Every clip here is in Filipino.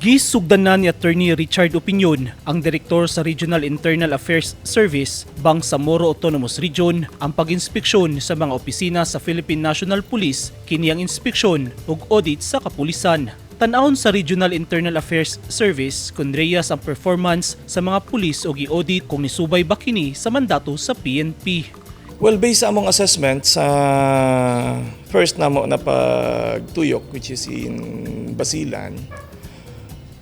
Gisugdan na ni Attorney Richard Opinion, ang direktor sa Regional Internal Affairs Service, Bangsamoro Autonomous Region, ang pag-inspeksyon sa mga opisina sa Philippine National Police, kini ang inspeksyon ug audit sa kapulisan. Tan-awon sa Regional Internal Affairs Service kung reyas ang performance sa mga pulis o i-audit kung nisubay ba kini sa mandato sa PNP. Well, based sa among assessment sa first namo na pagtuyok, which is in Basilan,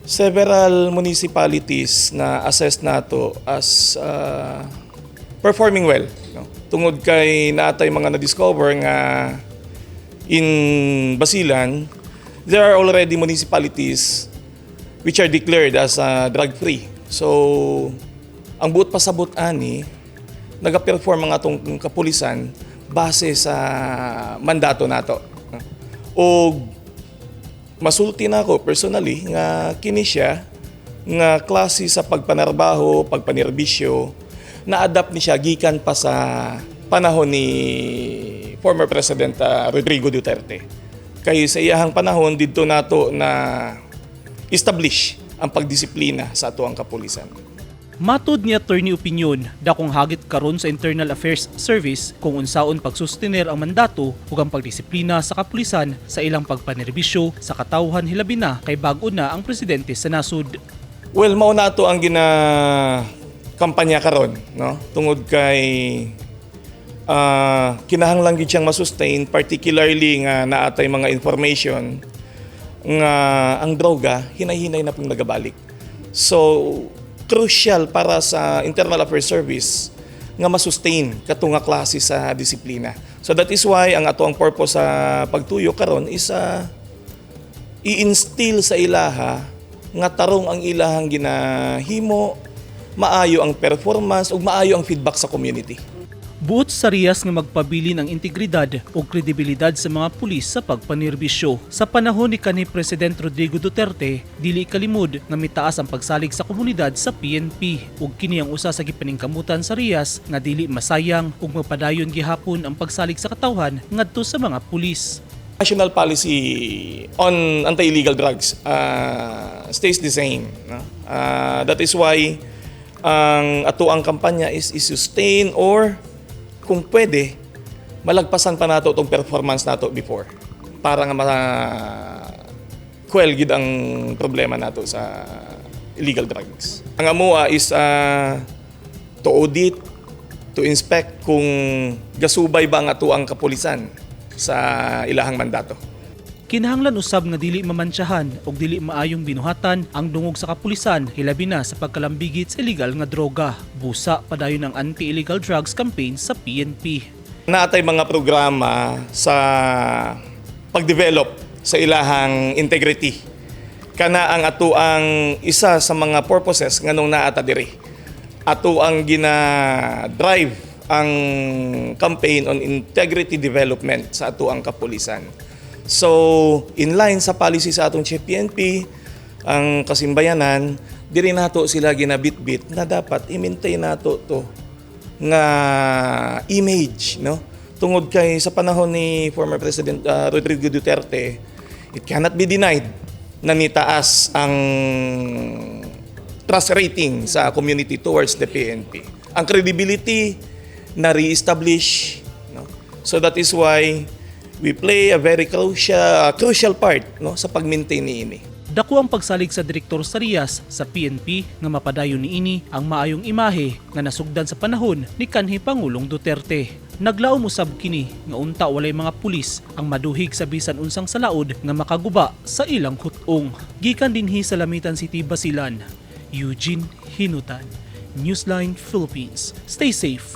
several municipalities na assessed nato as performing well. No? Tungod kay naatay mga na-discover nga in Basilan, there are already municipalities which are declared as drug-free. So, ang buot pasabot ani, nag-perform ang atong kapulisan base sa mandato nato. O masulti na ako personally nga kini siya nga klase sa pagpanarbaho, pagpanerbisyo, na-adapt ni siya gikan pa sa panahon ni former President Rodrigo Duterte. Kay sa iyahang panahon didto nato na establish ang pagdisiplina sa ato ang kapulisan. Matod ni Attorney Opinion, dakong hagit karon sa Internal Affairs Service kung unsaon pagsustener ang mandato ug ang pagdisiplina sa kapulisan sa ilang pagpanerbisyo sa katawhan hilabi na kay bag-o na ang presidente sa nasud. Well, mao nato ang kampanya karon, no? Tungod kay kinahanglan gid siyang masustain, particularly nga naatay mga information nga ang droga hinay-hinay na pong nagabalik. So crucial para sa Internal Affairs Service nga masustain kato nga klase sa disiplina. So that is why ang ato ang purpose sa pagtuyo karon is i-instill sa ilaha nga tarong ang ilahang ginahimo, maayo ang performance ug maayo ang feedback sa community. Buot sa riyas nga magpabilin ang integridad o kredibilidad sa mga pulis sa pagpanerbisyo. Sa panahon ni kanhi President Rodrigo Duterte, dili kalimod nga mitaas ang pagsalig sa komunidad sa PNP ug kini ang usa sa gipaningkamutan sa riyas nga dili masayang ug mapadayon gihapon ang pagsalig sa katawhan ngadto sa mga pulis. National policy on anti-illegal drugs stays the same. No? That is why ang ato ang kampanya is sustain or kung pwede, malagpasan pa nato itong performance nato before para nga ma-quell gid ang problema nato sa illegal drugs. Ang amua is to audit, to inspect kung gasubay ba ang ato ang kapulisan sa ilahang mandato. Kinahanglan usab nga dili mamantsahan o dili maayong binuhatan ang dungog sa kapulisan hilabi na sa pagkalambigit sa illegal nga droga. Busa padayon ang anti-illegal drugs campaign sa PNP. Naatay mga programa sa pagdevelop sa ilahang integrity. Kana ang ato ang isa sa mga purposes nganong naata diri. Ato ang gina-drive ang campaign on integrity development sa ato ang kapulisan. So, in line sa policy sa atong Chief PNP, ang kasimbayanan, diri nato sila ginabitbit na dapat i-maintain nato to nga image, no? Tungod kay sa panahon ni former President Rodrigo Duterte, it cannot be denied na nitaas ang trust rating sa community towards the PNP. Ang credibility na re-establish, no? So that is why we play a very crucial part, no, sa pag-maintain niini. Dako ang pagsalig sa direktor sa riyas sa PNP nga mapadayon niini ang maayong imahe nga nasugdan sa panahon ni kanhi Pangulong Duterte. Naglaom usab kini nga unta walay mga pulis ang maduhig sa bisan unsang salaod nga makaguba sa ilang hutong. Gikan dinhi sa Lamitan City, Basilan, Eugene Hinutan, Newsline Philippines. Stay safe